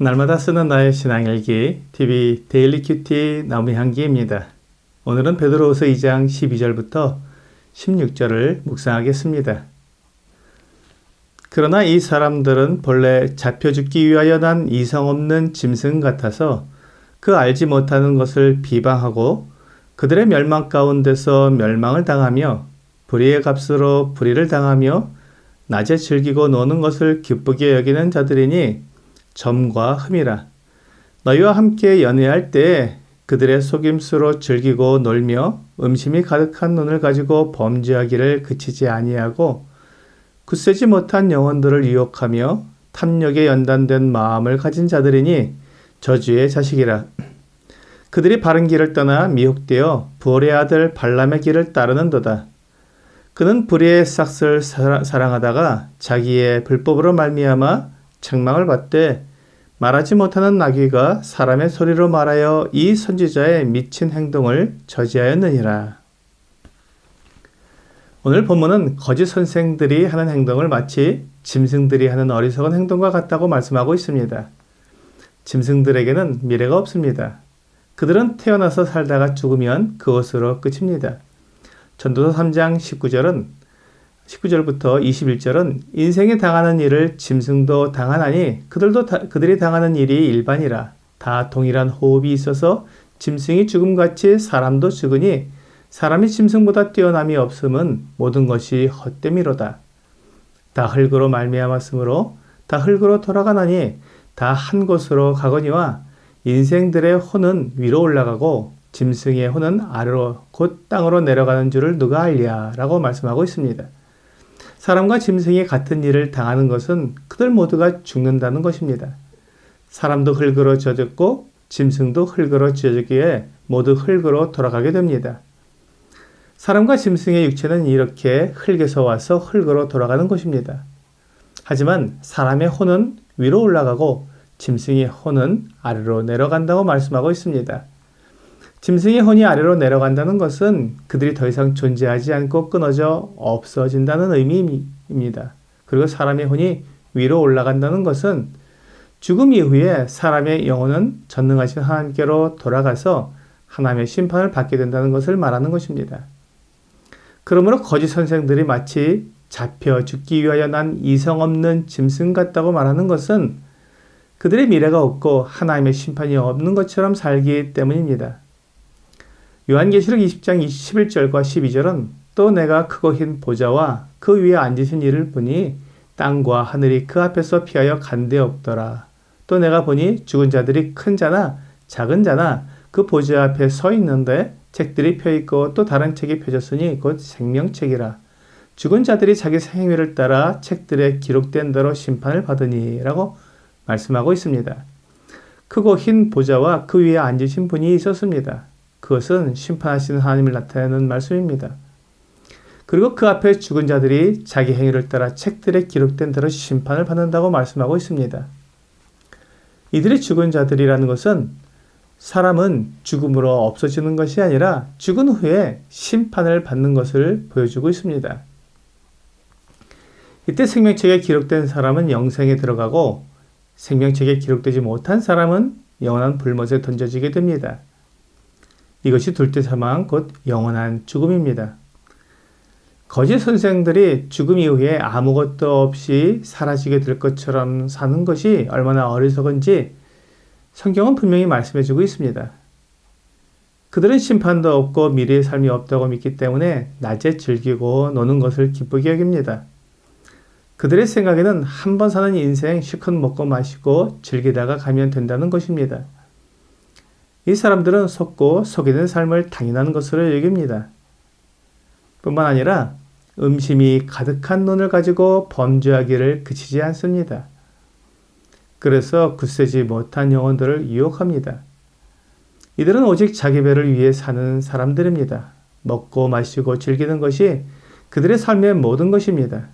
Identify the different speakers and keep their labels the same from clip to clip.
Speaker 1: 날마다 쓰는 나의 신앙일기 TV 데일리 큐티 나무향기입니다. 오늘은 베드로후서 2장 12절부터 16절을 묵상하겠습니다. 그러나 이 사람들은 본래 잡혀 죽기 위하여 난 이성 없는 짐승 같아서 그 알지 못하는 것을 비방하고 그들의 멸망 가운데서 멸망을 당하며 불의의 값으로 불의를 당하며 낮에 즐기고 노는 것을 기쁘게 여기는 자들이니 점과 흠이라. 너희와 함께 연애할 때에 그들의 속임수로 즐기고 놀며 음심이 가득한 눈을 가지고 범죄하기를 그치지 아니하고 굳세지 못한 영혼들을 유혹하며 탐욕에 연단된 마음을 가진 자들이니 저주의 자식이라. 그들이 바른 길을 떠나 미혹되어 부올의 아들 발람의 길을 따르는도다. 그는 불의의 싹을 사랑하다가 자기의 불법으로 말미암아 책망을 받되 말하지 못하는 나귀가 사람의 소리로 말하여 이 선지자의 미친 행동을 저지하였느니라. 오늘 본문은 거짓 선생들이 하는 행동을 마치 짐승들이 하는 어리석은 행동과 같다고 말씀하고 있습니다. 짐승들에게는 미래가 없습니다. 그들은 태어나서 살다가 죽으면 그것으로 끝입니다. 전도서 3장 19절부터 21절은 인생에 당하는 일을 짐승도 당하나니 그들이 당하는 일이 일반이라. 다 동일한 호흡이 있어서 짐승이 죽음같이 사람도 죽으니 사람이 짐승보다 뛰어남이 없음은 모든 것이 헛됨이로다. 다 흙으로 말미암았으므로 다 흙으로 돌아가나니 다 한 곳으로 가거니와 인생들의 혼은 위로 올라가고 짐승의 혼은 아래로 곧 땅으로 내려가는 줄을 누가 알랴 라고 말씀하고 있습니다. 사람과 짐승이 같은 일을 당하는 것은 그들 모두가 죽는다는 것입니다. 사람도 흙으로 젖었고 짐승도 흙으로 젖었기에 모두 흙으로 돌아가게 됩니다. 사람과 짐승의 육체는 이렇게 흙에서 와서 흙으로 돌아가는 것입니다. 하지만 사람의 혼은 위로 올라가고 짐승의 혼은 아래로 내려간다고 말씀하고 있습니다. 짐승의 혼이 아래로 내려간다는 것은 그들이 더 이상 존재하지 않고 끊어져 없어진다는 의미입니다. 그리고 사람의 혼이 위로 올라간다는 것은 죽음 이후에 사람의 영혼은 전능하신 하나님께로 돌아가서 하나님의 심판을 받게 된다는 것을 말하는 것입니다. 그러므로 거짓 선생들이 마치 잡혀 죽기 위하여 난 이성 없는 짐승 같다고 말하는 것은 그들의 미래가 없고 하나님의 심판이 없는 것처럼 살기 때문입니다. 요한계시록 20장 11절과 12절은 또 내가 크고 흰 보좌와 그 위에 앉으신 이를 보니 땅과 하늘이 그 앞에서 피하여 간데 없더라. 또 내가 보니 죽은 자들이 큰 자나 작은 자나 그 보좌 앞에 서 있는데 책들이 펴있고 또 다른 책이 펴졌으니 곧 생명책이라. 죽은 자들이 자기 행위를 따라 책들에 기록된 대로 심판을 받으니 라고 말씀하고 있습니다. 크고 흰 보좌와 그 위에 앉으신 분이 있었습니다. 그것은 심판하시는 하나님을 나타내는 말씀입니다. 그리고 그 앞에 죽은 자들이 자기 행위를 따라 책들에 기록된 대로 심판을 받는다고 말씀하고 있습니다. 이들이 죽은 자들이라는 것은 사람은 죽음으로 없어지는 것이 아니라 죽은 후에 심판을 받는 것을 보여주고 있습니다. 이때 생명책에 기록된 사람은 영생에 들어가고 생명책에 기록되지 못한 사람은 영원한 불못에 던져지게 됩니다. 이것이 둘째 사망 곧 영원한 죽음입니다. 거짓 선생들이 죽음 이후에 아무것도 없이 사라지게 될 것처럼 사는 것이 얼마나 어리석은지 성경은 분명히 말씀해주고 있습니다. 그들은 심판도 없고 미래의 삶이 없다고 믿기 때문에 낮에 즐기고 노는 것을 기쁘게 여깁니다. 그들의 생각에는 한 번 사는 인생 실컷 먹고 마시고 즐기다가 가면 된다는 것입니다. 이 사람들은 속고 속이는 삶을 당연한 것으로 여깁니다. 뿐만 아니라 음심이 가득한 눈을 가지고 범죄하기를 그치지 않습니다. 그래서 굳세지 못한 영혼들을 유혹합니다. 이들은 오직 자기 배를 위해 사는 사람들입니다. 먹고 마시고 즐기는 것이 그들의 삶의 모든 것입니다.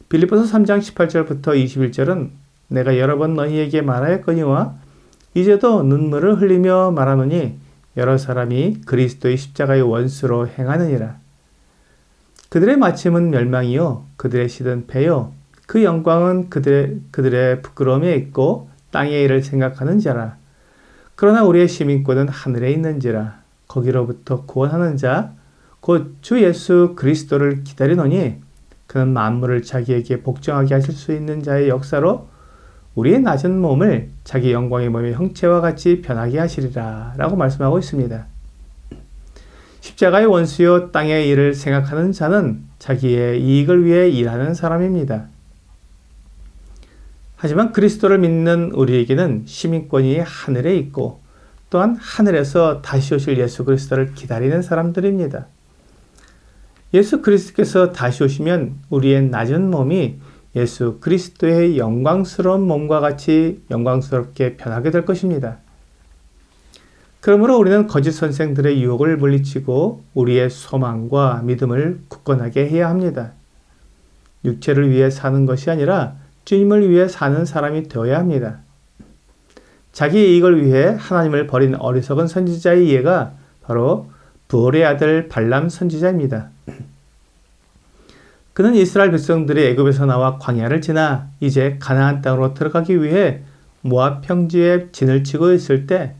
Speaker 1: 빌립보서 3장 18절부터 21절은 내가 여러 번 너희에게 말하였거니와 이제도 눈물을 흘리며 말하노니 여러 사람이 그리스도의 십자가의 원수로 행하느니라. 그들의 마침은 멸망이요 그들의 시든 패요 그 영광은 그들의 부끄러움에 있고 땅의 일을 생각하는 자라. 그러나 우리의 시민권은 하늘에 있는지라. 거기로부터 구원하는 자, 곧 주 예수 그리스도를 기다리노니 그는 만물을 자기에게 복종하게 하실 수 있는 자의 역사로 우리의 낮은 몸을 자기 영광의 몸의 형체와 같이 변하게 하시리라 라고 말씀하고 있습니다. 십자가의 원수요 땅의 일을 생각하는 자는 자기의 이익을 위해 일하는 사람입니다. 하지만 그리스도를 믿는 우리에게는 시민권이 하늘에 있고 또한 하늘에서 다시 오실 예수 그리스도를 기다리는 사람들입니다. 예수 그리스도께서 다시 오시면 우리의 낮은 몸이 예수 그리스도의 영광스러운 몸과 같이 영광스럽게 변하게 될 것입니다. 그러므로 우리는 거짓 선생들의 유혹을 물리치고 우리의 소망과 믿음을 굳건하게 해야 합니다. 육체를 위해 사는 것이 아니라 주님을 위해 사는 사람이 되어야 합니다. 자기 이익을 위해 하나님을 버린 어리석은 선지자의 예가 바로 부올의 아들 발람 선지자입니다. 그는 이스라엘 백성들이 애굽에서 나와 광야를 지나 이제 가나안 땅으로 들어가기 위해 모압 평지에 진을 치고 있을 때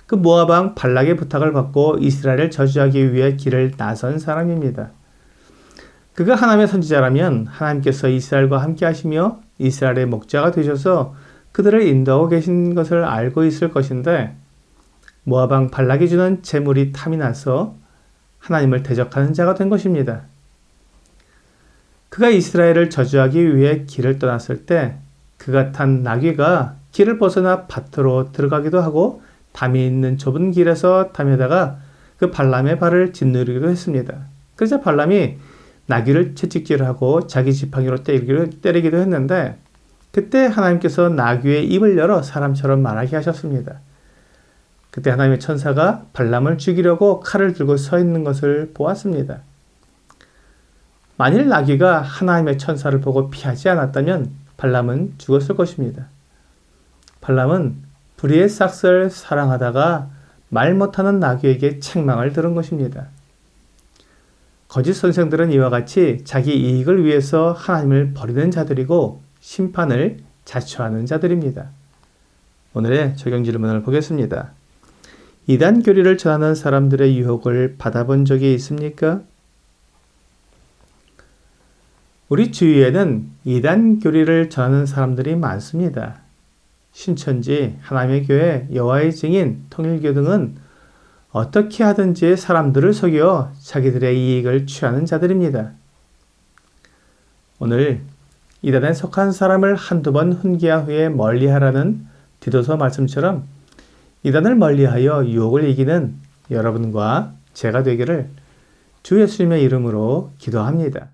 Speaker 1: 그 모압 왕 발락의 부탁을 받고 이스라엘을 저주하기 위해 길을 나선 사람입니다. 그가 하나님의 선지자라면 하나님께서 이스라엘과 함께 하시며 이스라엘의 목자가 되셔서 그들을 인도하고 계신 것을 알고 있을 것인데 모압 왕 발락이 주는 재물이 탐이 나서 하나님을 대적하는 자가 된 것입니다. 그가 이스라엘을 저주하기 위해 길을 떠났을 때 그가 탄 나귀가 길을 벗어나 밭으로 들어가기도 하고 담이 있는 좁은 길에서 다니다가 그 발람의 발을 짓누르기도 했습니다. 그래서 발람이 나귀를 채찍질하고 자기 지팡이로 때리기도 했는데 그때 하나님께서 나귀의 입을 열어 사람처럼 말하게 하셨습니다. 그때 하나님의 천사가 발람을 죽이려고 칼을 들고 서 있는 것을 보았습니다. 만일 나귀가 하나님의 천사를 보고 피하지 않았다면 발람은 죽었을 것입니다. 발람은 불의의 싹을 사랑하다가 말 못하는 나귀에게 책망을 들은 것입니다. 거짓 선생들은 이와 같이 자기 이익을 위해서 하나님을 버리는 자들이고 심판을 자초하는 자들입니다. 오늘의 적용 질문을 보겠습니다. 이단 교리를 전하는 사람들의 유혹을 받아본 적이 있습니까? 우리 주위에는 이단 교리를 전하는 사람들이 많습니다. 신천지, 하나님의 교회, 여호와의 증인, 통일교 등은 어떻게 하든지 사람들을 속여 자기들의 이익을 취하는 자들입니다. 오늘 이단에 속한 사람을 한두 번 훈계한 후에 멀리하라는 디도서 말씀처럼 이단을 멀리하여 유혹을 이기는 여러분과 제가 되기를 주 예수님의 이름으로 기도합니다.